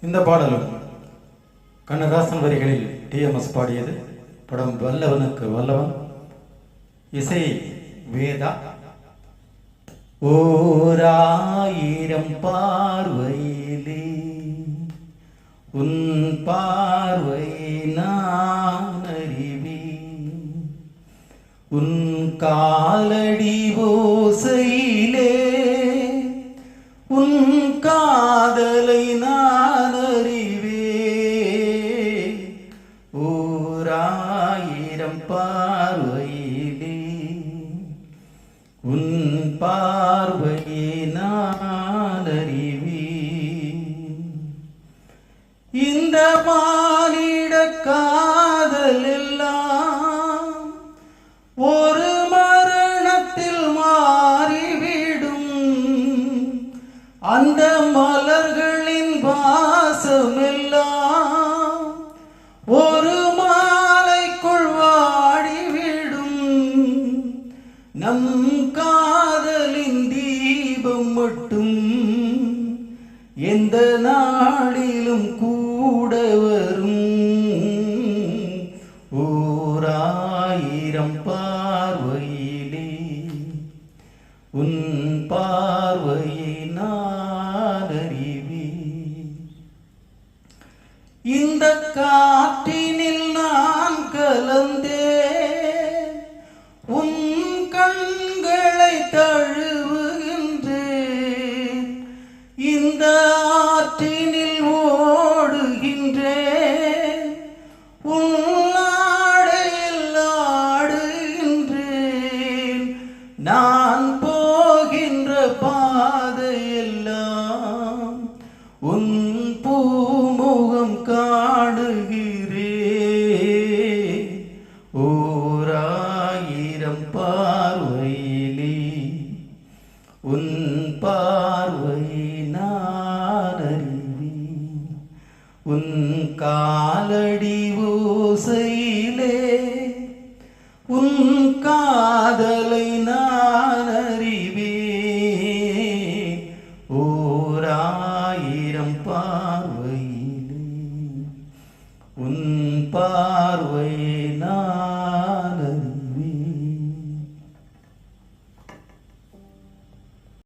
இந்த பாடலும் கண்ணதாசன் வரிகளில் டிஎம்எஸ் பாடியது. படம் வல்லவனுக்கு வல்லவன், இசை வேதா. ஓராயிரம் பார்வையிலே உன் பார்வை நான் அறிவேன், உன் காலடி ஓசையிலே உன் காதலை நான் அறிவேன். ஓராயிரம் பார்வையிலே உன் பார்வையை நான் அறிவேன். இந்த மானிட காதல் எல்லாம் ஒரு மரணத்தில் மாறிவிடும். அந்த மலர்களின் வாசம் எல்லாம் ஒரு மாலைக்குள் வாடிவிடும். நம் காதலின் தீபம் மட்டும் எந்த நாளிலும் கூட வரும். ஓராயிரம் பார்வையிலே உன் பார்வையை நான் அறிவேன். இந்த காற்றினில் நான் கலந்தேன், உன் கண்களை தழுவுகின்றேன். இந்த ஆற்றினில் ஓடுகின்றேன், உன் ஆடையில் ஆடுகின்றேன். நான் போகின்ற பாதையெல்லாம் உன் பூமுகம் காணுகிறேன். ஓராயிரம் பார்வையிலே உன் பார்வையை நான் அறிவேன். உன் காலடி ஓசையிலே உன் காதலை நான் அறிவேன். ஓராயிரம் பார்வையிலே உன் பார்வை